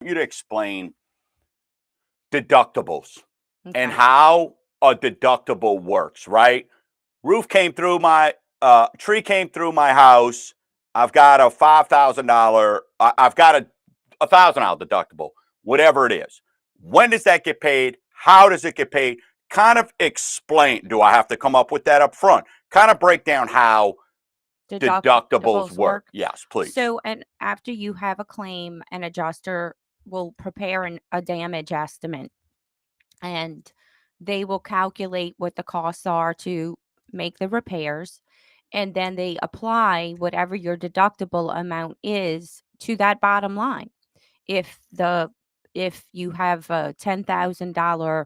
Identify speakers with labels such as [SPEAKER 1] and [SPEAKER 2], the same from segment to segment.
[SPEAKER 1] You to explain deductibles and
[SPEAKER 2] Okay.
[SPEAKER 1] how a deductible works, right? Roof came through my tree came through my house. I've got a $5,000. I've got a $1,000 deductible, whatever it is. When does that get paid? How does it get paid? Kind of explain. Do I have to come up with that up front? Kind of break down how deductibles
[SPEAKER 2] Deductibles
[SPEAKER 1] work.
[SPEAKER 2] work.
[SPEAKER 1] Yes, please.
[SPEAKER 2] So, and after you have a claim, an adjuster will prepare a damage estimate, and they will calculate what the costs are to make the repairs, and then they apply whatever your deductible amount is to that bottom line. If the if you have a $10,000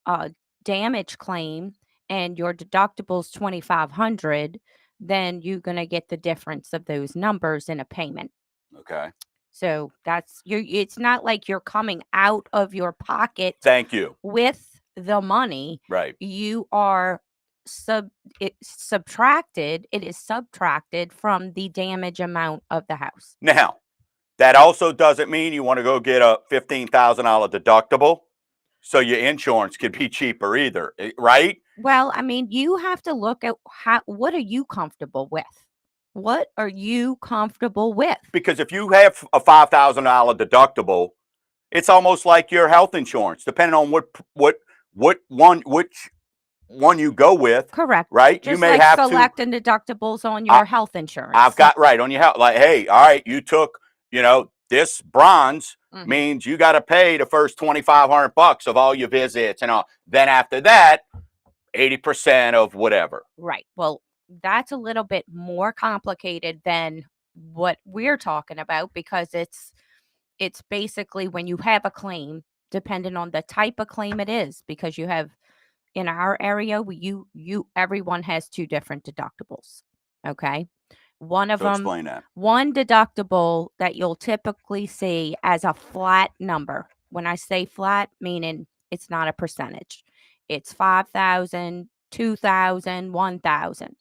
[SPEAKER 2] uh, damage claim and your deductible's 2,500, then you're gonna get the difference of those numbers in a payment.
[SPEAKER 1] Okay.
[SPEAKER 2] So that's you. It's not like you're coming out of your pocket
[SPEAKER 1] Thank you.
[SPEAKER 2] with the money.
[SPEAKER 1] Right.
[SPEAKER 2] You are sub subtracted. It is subtracted from the damage amount of the house.
[SPEAKER 1] Now, that also doesn't mean you want to go get a $15,000 deductible so your insurance could be cheaper either, right?
[SPEAKER 2] Well, I mean, you have to look at what are you comfortable with? What are you comfortable with?
[SPEAKER 1] Because if you have a $5,000 deductible, it's almost like your health insurance, depending on which one you go with.
[SPEAKER 2] Correct.
[SPEAKER 1] Right?
[SPEAKER 2] Just
[SPEAKER 1] you may
[SPEAKER 2] like
[SPEAKER 1] have
[SPEAKER 2] selecting deductibles on
[SPEAKER 1] I,
[SPEAKER 2] your health insurance.
[SPEAKER 1] I've got right on your health. Like, hey, all right, you took, this bronze means you got to pay the first $2,500 of all your visits and all. Then after that, 80% of whatever.
[SPEAKER 2] Right. Well, that's a little bit more complicated than what we're talking about, because it's basically when you have a claim, depending on the type of claim it is, because you have in our area, you everyone has two different deductibles. Okay. One of
[SPEAKER 1] So
[SPEAKER 2] them,
[SPEAKER 1] explain that.
[SPEAKER 2] one deductible that you'll typically see as a flat number. When I say flat, meaning it's not a percentage. It's 5,000, 2,000, 1,000.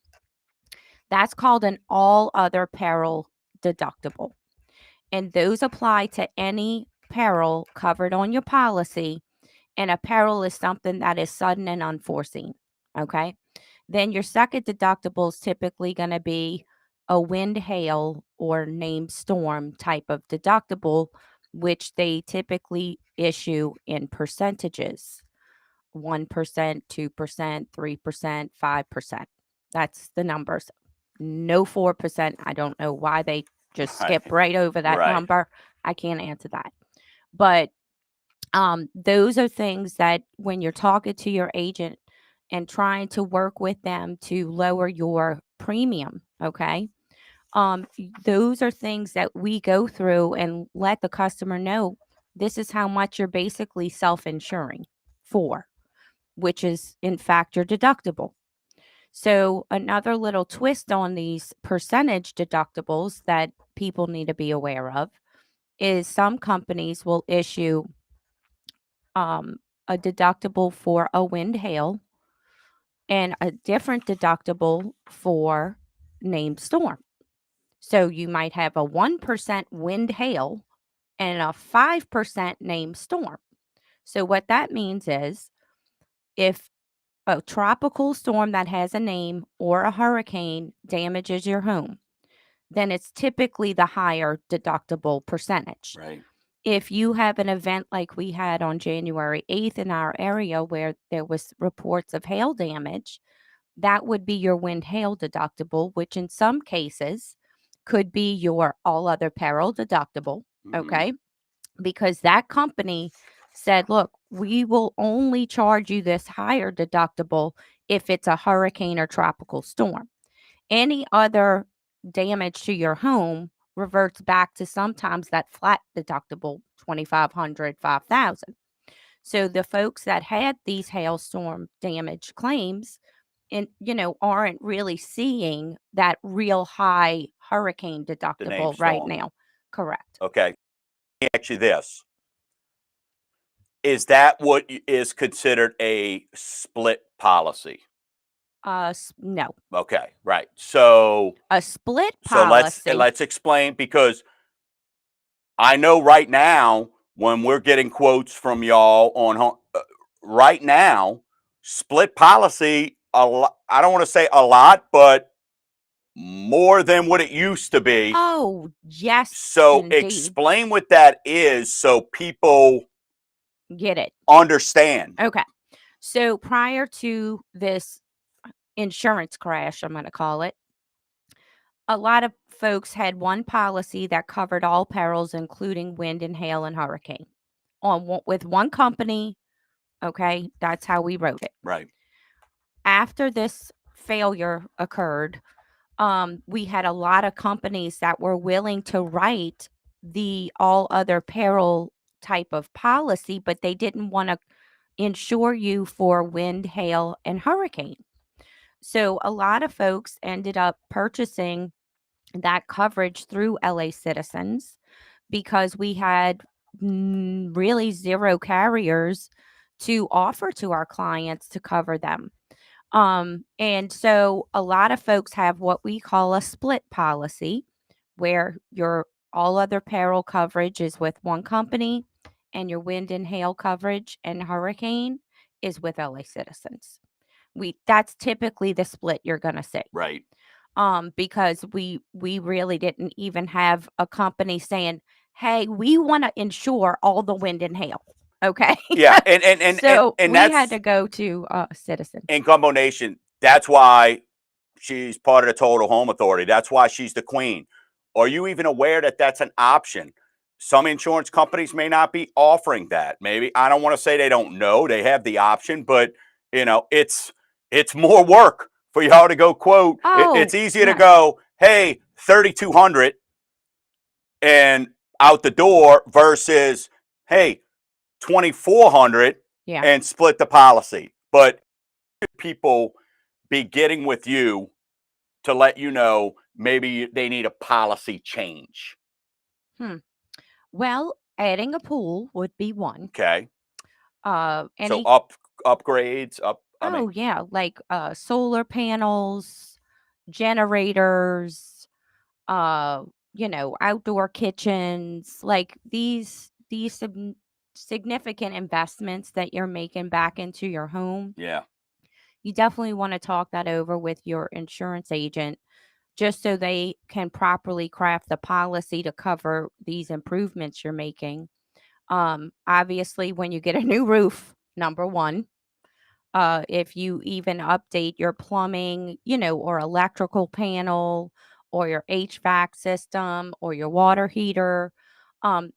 [SPEAKER 2] That's called an all other peril deductible. And those apply to any peril covered on your policy. And a peril is something that is sudden and unforeseen. Okay. Then your second deductible is typically going to be a wind, hail, or named storm type of deductible, which they typically issue in percentages: 1%, 2%, 3%, 5%. That's the numbers. No 4%. I don't know why they just skip right over that
[SPEAKER 1] Right.
[SPEAKER 2] number. I can't answer that. But those are things that when you're talking to your agent and trying to work with them to lower your premium, okay? Those are things that we go through and let the customer know this is how much you're basically self-insuring for, which is in fact your deductible. So another little twist on these percentage deductibles that people need to be aware of is some companies will issue um, a deductible for a wind, hail, and a different deductible for named storm. So you might have a 1% wind, hail and a 5% named storm. So what that means is if a tropical storm that has a name or a hurricane damages your home, then it's typically the higher deductible percentage.
[SPEAKER 1] Right.
[SPEAKER 2] If you have an event like we had on January 8th in our area where there was reports of hail damage, that would be your wind, hail deductible, which in some cases could be your all other peril deductible. Okay. Because that company said, look, we will only charge you this higher deductible if it's a hurricane or tropical storm. Any other damage to your home reverts back to sometimes that flat deductible, 2,500, 5,000. So the folks that had these hailstorm damage claims and aren't really seeing that real high hurricane deductible right now. Correct.
[SPEAKER 1] Okay. Let me ask you this. Is that what is considered a split policy?
[SPEAKER 2] No.
[SPEAKER 1] Okay, right. So
[SPEAKER 2] a split
[SPEAKER 1] so
[SPEAKER 2] policy.
[SPEAKER 1] let's explain, because I know right now when we're getting quotes from y'all on home right now, split policy, I don't want to say a lot, but more than what it used to be.
[SPEAKER 2] Oh, yes,
[SPEAKER 1] So
[SPEAKER 2] indeed.
[SPEAKER 1] explain what that is so people
[SPEAKER 2] Get it.
[SPEAKER 1] understand.
[SPEAKER 2] Okay. So prior to this insurance crash, I'm going to call it, a lot of folks had one policy that covered all perils, including wind and hail and hurricane, with one company. Okay, that's how we wrote it.
[SPEAKER 1] Right.
[SPEAKER 2] After this failure occurred, we had a lot of companies that were willing to write the all other peril type of policy, but they didn't want to insure you for wind, hail, and hurricane. So a lot of folks ended up purchasing that coverage through LA Citizens because we had really zero carriers to offer to our clients to cover them. And so a lot of folks have what we call a split policy where your all other peril coverage is with one company and your wind and hail coverage and hurricane is with LA Citizens. That's typically the split you're going to see.
[SPEAKER 1] Right.
[SPEAKER 2] Because we really didn't even have a company saying, "Hey, we want to insure all the wind and hail." Okay.
[SPEAKER 1] Yeah, and
[SPEAKER 2] So
[SPEAKER 1] and
[SPEAKER 2] we
[SPEAKER 1] that's
[SPEAKER 2] had to go to Citizens.
[SPEAKER 1] in Gumbo Nation. That's why she's part of the Total Home Authority. That's why she's the queen. Are you even aware that that's an option? Some insurance companies may not be offering that. Maybe I don't want to say they don't know. They have the option, but it's more work for y'all to go quote. It's
[SPEAKER 2] Oh,
[SPEAKER 1] easier to
[SPEAKER 2] yes.
[SPEAKER 1] go, hey, 3,200 and out the door versus, hey, 2,400
[SPEAKER 2] Yeah.
[SPEAKER 1] and split the policy. But people be getting with you to let you know maybe they need a policy change?
[SPEAKER 2] Well, adding a pool would be one.
[SPEAKER 1] Okay. So
[SPEAKER 2] Any
[SPEAKER 1] upgrades, I mean,
[SPEAKER 2] Oh, yeah, like solar panels, generators, uh, outdoor kitchens, like these significant investments that you're making back into your home.
[SPEAKER 1] yeah.
[SPEAKER 2] You definitely want to talk that over with your insurance agent just so they can properly craft the policy to cover these improvements you're making. Obviously, when you get a new roof, number one, if you even update your plumbing, or electrical panel, or your HVAC system, or your water heater.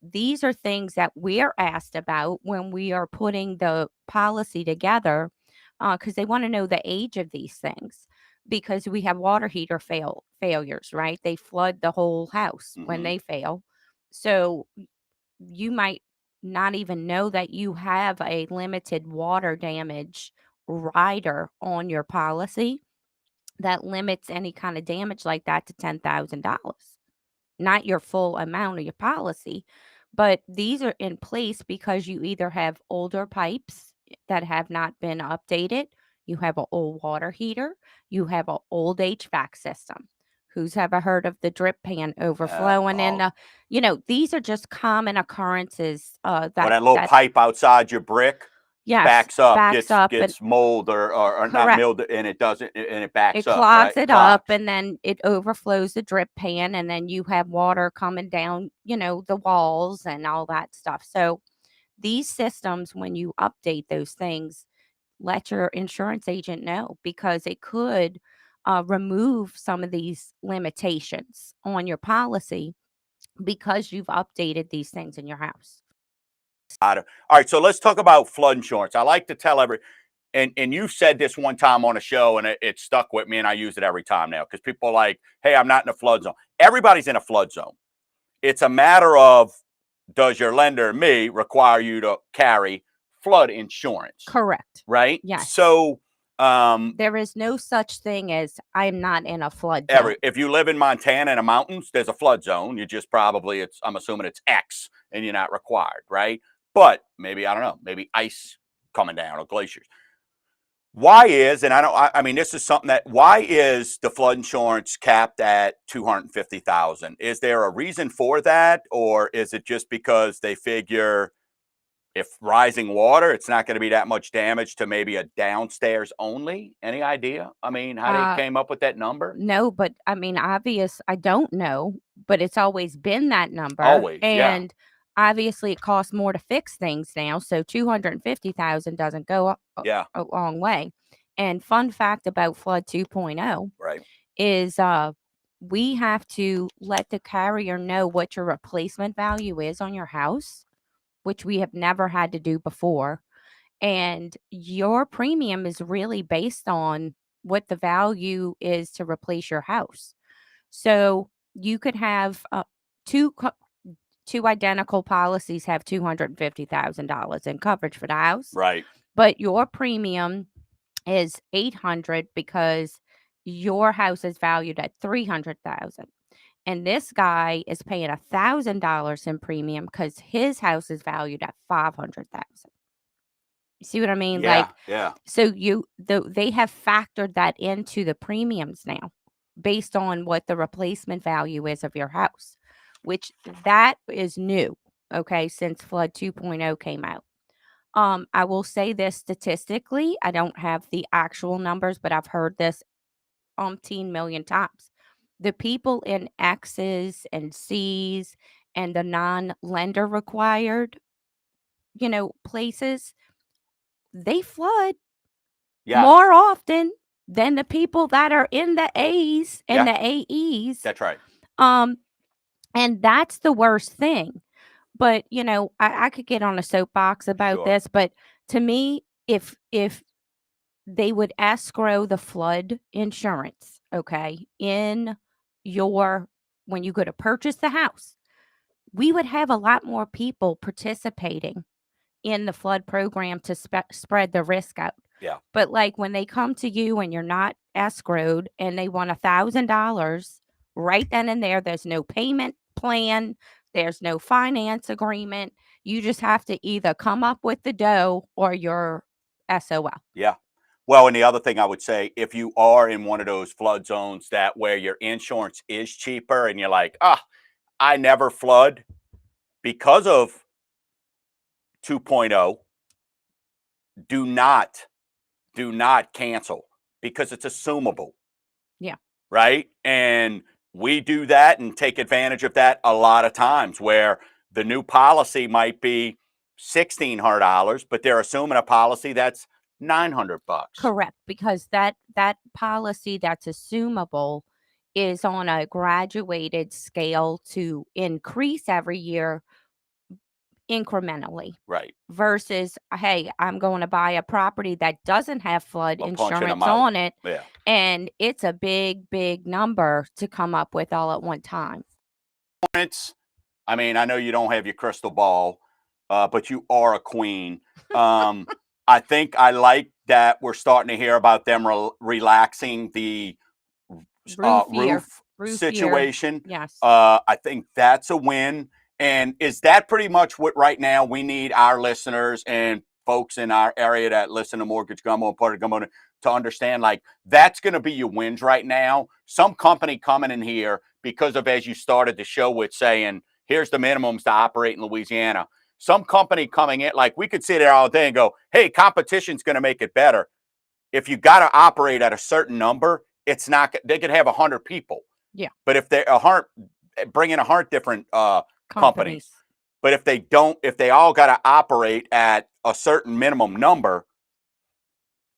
[SPEAKER 2] These are things that we're asked about when we are putting the policy together because they want to know the age of these things. Because we have water heater failures, right? They flood the whole house when
[SPEAKER 1] Hmm.
[SPEAKER 2] they fail. So you might not even know that you have a limited water damage rider on your policy that limits any kind of damage like that to $10,000. Not your full amount of your policy, but these are in place because you either have older pipes that have not been updated, you have an old water heater, you have an old HVAC system. Who's ever heard of the drip pan overflowing? And
[SPEAKER 1] Oh,
[SPEAKER 2] these are just common occurrences.
[SPEAKER 1] or
[SPEAKER 2] That
[SPEAKER 1] that little
[SPEAKER 2] that
[SPEAKER 1] pipe outside your brick
[SPEAKER 2] yes
[SPEAKER 1] backs up,
[SPEAKER 2] backs up and
[SPEAKER 1] gets mold or not
[SPEAKER 2] correct.
[SPEAKER 1] milled, and it doesn't, and it backs
[SPEAKER 2] It
[SPEAKER 1] up, right?
[SPEAKER 2] clogs it up
[SPEAKER 1] Clogs.
[SPEAKER 2] and then it overflows the drip pan and then you have water coming down, the walls and all that stuff. So these systems, when you update those things, let your insurance agent know because it could remove some of these limitations on your policy because you've updated these things in your house.
[SPEAKER 1] All right, so let's talk about flood insurance. I like to tell and you said this one time on a show, and it stuck with me, and I use it every time now because people are like, "Hey, I'm not in a flood zone." Everybody's in a flood zone. It's a matter of does your lender, me, require you to carry flood insurance,
[SPEAKER 2] Correct.
[SPEAKER 1] right?
[SPEAKER 2] Yes.
[SPEAKER 1] So,
[SPEAKER 2] There is no such thing as I'm not in a flood zone.
[SPEAKER 1] if you live in Montana in the mountains, there's a flood zone. You just probably I'm assuming it's X, and you're not required, right? But maybe I don't know, maybe ice coming down or glaciers. Why is, and I mean, this is something that, why is the flood insurance capped at 250,000? Is there a reason for that? Or is it just because they figure if rising water, it's not going to be that much damage to maybe a downstairs only? Any idea? I mean, how they
[SPEAKER 2] Uh,
[SPEAKER 1] came up with that number?
[SPEAKER 2] no, but I mean, I don't know, but it's always been that number.
[SPEAKER 1] Always, yeah,
[SPEAKER 2] And obviously it costs more to fix things now. So 250,000 doesn't go
[SPEAKER 1] yeah,
[SPEAKER 2] a long way. And fun fact about Flood 2.0
[SPEAKER 1] right,
[SPEAKER 2] is we have to let the carrier know what your replacement value is on your house, which we have never had to do before. And your premium is really based on what the value is to replace your house. So you could have two identical policies have $250,000 in coverage for the house,
[SPEAKER 1] right,
[SPEAKER 2] but your premium is 800 because your house is valued at 300,000, and this guy is paying $1,000 in premium because his house is valued at 500,000. You see what I mean?
[SPEAKER 1] yeah,
[SPEAKER 2] Like,
[SPEAKER 1] yeah,
[SPEAKER 2] so they have factored that into the premiums now based on what the replacement value is of your house, which that is new, okay, since Flood 2.0 came out. I will say this statistically, I don't have the actual numbers, but I've heard this umpteen million times. The people in X's and C's and the non-lender required, places, they flood
[SPEAKER 1] yes,
[SPEAKER 2] more often than the people that are in the A's and
[SPEAKER 1] yeah,
[SPEAKER 2] the AEs.
[SPEAKER 1] that's right,
[SPEAKER 2] Um, and that's the worst thing. But I could get on a soapbox about
[SPEAKER 1] sure,
[SPEAKER 2] this, but to me, if they would escrow the flood insurance, okay, in your when you go to purchase the house, we would have a lot more people participating in the flood program to spread the risk out.
[SPEAKER 1] yeah,
[SPEAKER 2] But like when they come to you and you're not escrowed and they want $1,000 right then and there, there's no payment plan, there's no finance agreement. You just have to either come up with the dough or you're SOL.
[SPEAKER 1] yeah. Well, and the other thing I would say, if you are in one of those flood zones that where your insurance is cheaper and you're like, I never flood because of 2.0, do not, do not cancel because it's assumable,
[SPEAKER 2] Yeah,
[SPEAKER 1] right? And we do that and take advantage of that a lot of times where the new policy might be $1,600, but they're assuming a policy that's $900.
[SPEAKER 2] correct. Because that policy that's assumable is on a graduated scale to increase every year incrementally.
[SPEAKER 1] Right.
[SPEAKER 2] Versus, hey, I'm going to buy a property that doesn't have flood
[SPEAKER 1] A punching them
[SPEAKER 2] insurance
[SPEAKER 1] out.
[SPEAKER 2] on it,
[SPEAKER 1] Yeah.
[SPEAKER 2] and it's a big, big number to come up with all at one time.
[SPEAKER 1] I mean, I know you don't have your crystal ball, but you are a queen. Um, I think I like that we're starting to hear about them relaxing the
[SPEAKER 2] Roof year,
[SPEAKER 1] roof
[SPEAKER 2] roof year,
[SPEAKER 1] situation.
[SPEAKER 2] yes,
[SPEAKER 1] I think that's a win. And is that pretty much what right now we need our listeners and folks in our area that listen to Mortgage Gumbo and Part of Gumbo to understand? Like, that's going to be your wins right now. Some company coming in here because of, as you started the show with saying, here's the minimums to operate in Louisiana. Some company coming in, like we could sit there all day and go, hey, competition's going to make it better. If you got to operate at a certain number, it's not. They could have 100 people,
[SPEAKER 2] yeah,
[SPEAKER 1] but if they're 100, bring in 100 different companies.
[SPEAKER 2] companies.
[SPEAKER 1] But if they don't, if they all got to operate at a certain minimum number,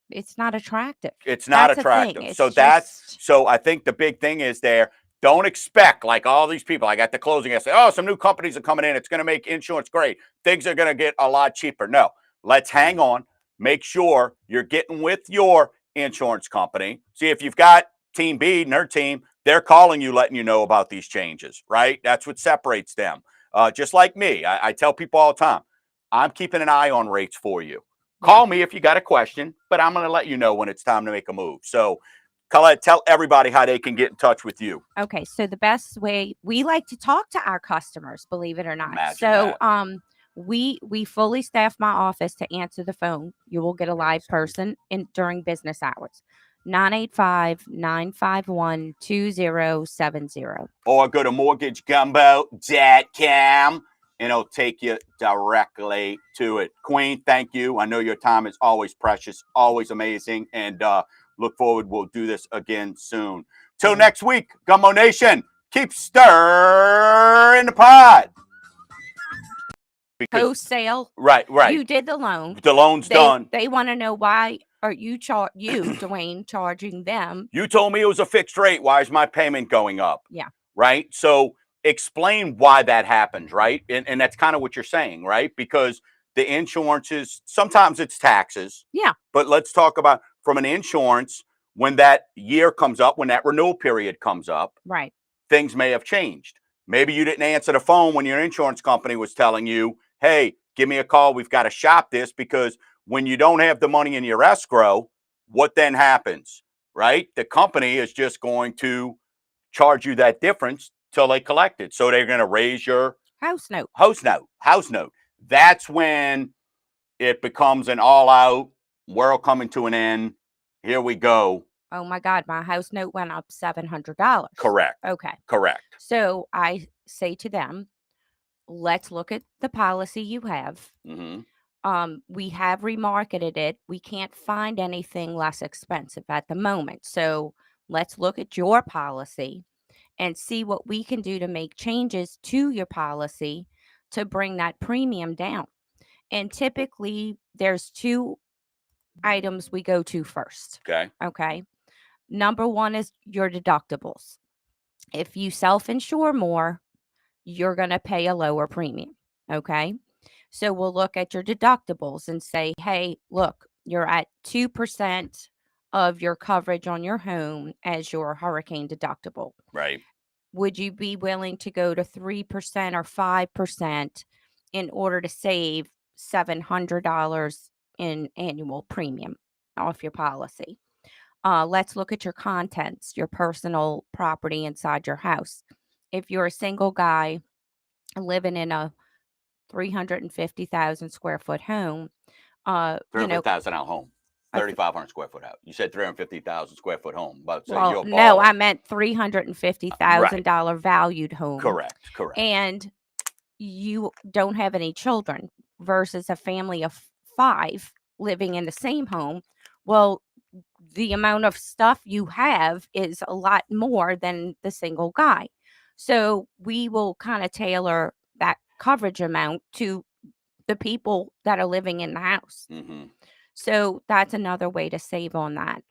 [SPEAKER 2] It's not attractive.
[SPEAKER 1] it's not
[SPEAKER 2] That's a thing.
[SPEAKER 1] attractive. So
[SPEAKER 2] It's just
[SPEAKER 1] I think the big thing is there. Don't expect like all these people. I got the closing. I say, oh, some new companies are coming in. It's going to make insurance great. Things are going to get a lot cheaper. No, let's hang on. Make sure you're getting with your insurance company. See if you've got Team B and their team. They're calling you, letting you know about these changes. Right? That's what separates them. Just like me, I tell people all the time, I'm keeping an eye on rates for you.
[SPEAKER 2] yeah.
[SPEAKER 1] Call me if you got a question, but I'm going to let you know when it's time to make a move. So, Colette, tell everybody how they can get in touch with you.
[SPEAKER 2] Okay, so the best way we like to talk to our customers, believe it or not.
[SPEAKER 1] Imagine
[SPEAKER 2] So,
[SPEAKER 1] that.
[SPEAKER 2] We fully staff my office to answer the phone. You will get a live person in during business hours. 985-951-2070.
[SPEAKER 1] Or go to mortgagegumbo.com and it'll take you directly to it. Queen, thank you. I know your time is always precious, always amazing, and look forward. We'll do this again soon. Till next week, Gumbo Nation, keep stirring the pot. Because,
[SPEAKER 2] Wholesale.
[SPEAKER 1] right.
[SPEAKER 2] You did the loan.
[SPEAKER 1] The loan's done.
[SPEAKER 2] They want to know why are you Dwayne, charging them.
[SPEAKER 1] You told me it was a fixed rate. Why is my payment going up?
[SPEAKER 2] Yeah.
[SPEAKER 1] Right. So explain why that happens, right? And that's kind of what you're saying, right? Because the insurance is sometimes it's taxes.
[SPEAKER 2] Yeah.
[SPEAKER 1] But let's talk about from an insurance, when that year comes up, when that renewal period comes up,
[SPEAKER 2] Right.
[SPEAKER 1] things may have changed. Maybe you didn't answer the phone when your insurance company was telling you, hey, give me a call. We've got to shop this, because when you don't have the money in your escrow, what then happens, right? The company is just going to charge you that difference till they collect it. So they're going to raise your
[SPEAKER 2] house note.
[SPEAKER 1] That's when it becomes an all-out world coming to an end. Here we go.
[SPEAKER 2] Oh my God, my house note went up $700.
[SPEAKER 1] Correct.
[SPEAKER 2] Okay.
[SPEAKER 1] Correct.
[SPEAKER 2] So I say to them, let's look at the policy you have.
[SPEAKER 1] Mm-hmm.
[SPEAKER 2] We have remarketed it. We can't find anything less expensive at the moment. So let's look at your policy and see what we can do to make changes to your policy to bring that premium down. And typically there's two items we go to first. Okay. Number one is your deductibles. If you self-insure more, you're going to pay a lower premium. Okay. So we'll look at your deductibles and say, hey, look, you're at 2% of your coverage on your home as your hurricane deductible.
[SPEAKER 1] Right.
[SPEAKER 2] Would you be willing to go to 3% or 5% in order to save $700 in annual premium off your policy? Let's look at your contents, your personal property inside your house. If you're a single guy living in a 350,000 square foot home,
[SPEAKER 1] 350,000 out home, 3,500 square foot house. You said 350,000 square foot home. But so
[SPEAKER 2] well, no, I meant $350,000 valued home.
[SPEAKER 1] Correct.
[SPEAKER 2] And you don't have any children versus a family of 5 living in the same home. Well, the amount of stuff you have is a lot more than the single guy. So we will kind of tailor that coverage amount to the people that are living in the house.
[SPEAKER 1] Mm-hmm.
[SPEAKER 2] So that's another way to save on that.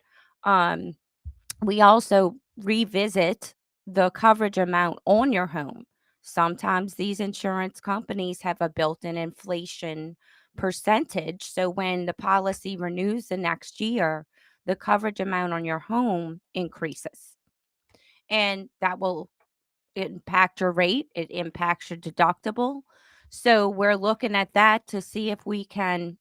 [SPEAKER 2] We also revisit the coverage amount on your home. Sometimes these insurance companies have a built-in inflation percentage. So when the policy renews the next year, the coverage amount on your home increases. And that will impact your rate. It impacts your deductible. So we're looking at that to see if we can,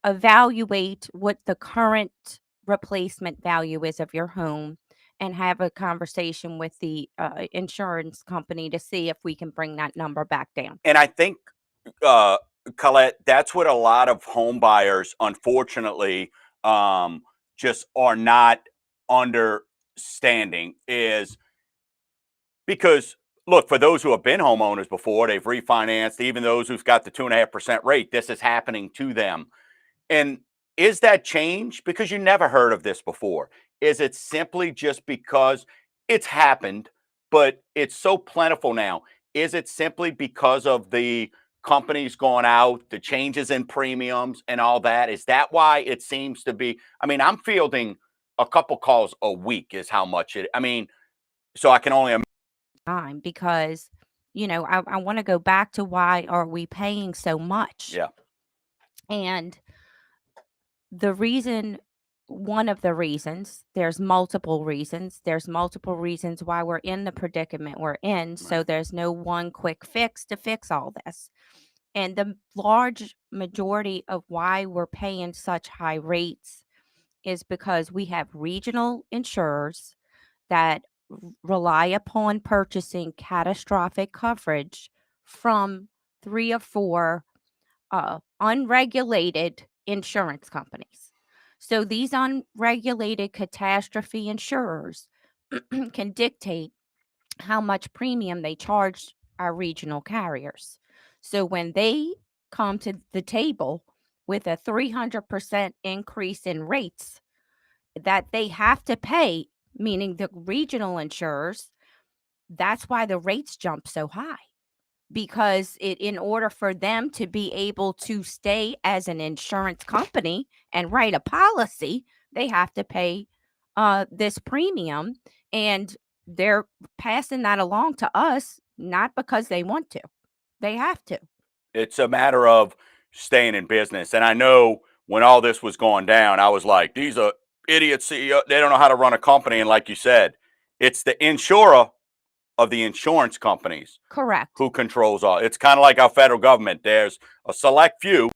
[SPEAKER 2] evaluate what the current replacement value is of your home and have a conversation with the insurance company to see if we can bring that number back down.
[SPEAKER 1] And I think, Colette, that's what a lot of home buyers, unfortunately, just are not understanding, is because, look, for those who have been homeowners before, they've refinanced, even those who've got the 2.5% rate, this is happening to them. And is that change? Because you never heard of this before. Is it simply just because it's happened, but it's so plentiful now? Is it simply because of the companies going out, the changes in premiums and all that? Is that why it seems to be? I mean, I'm fielding a couple calls a week is how much it, I mean, so I can only imagine.
[SPEAKER 2] Time because, I want to go back to why are we paying so much?
[SPEAKER 1] Yeah.
[SPEAKER 2] And one of the reasons, there's multiple reasons why we're in the predicament we're in. So there's no one quick fix to fix all this. And the large majority of why we're paying such high rates is because we have regional insurers that rely upon purchasing catastrophic coverage from 3 or 4 unregulated insurance companies. So these unregulated catastrophe insurers can dictate how much premium they charge our regional carriers. So when they come to the table with a 300% increase in rates that they have to pay, meaning the regional insurers, that's why the rates jump so high. Because in order for them to be able to stay as an insurance company and write a policy, they have to pay this premium, and they're passing that along to us, not because they want to. They have to.
[SPEAKER 1] It's a matter of staying in business. And I know when all this was going down, I was like, these are idiot CEOs. They don't know how to run a company. And like you said, it's the insurer of the insurance companies
[SPEAKER 2] Correct.
[SPEAKER 1] who controls all. It's kind of like our federal government. There's a select few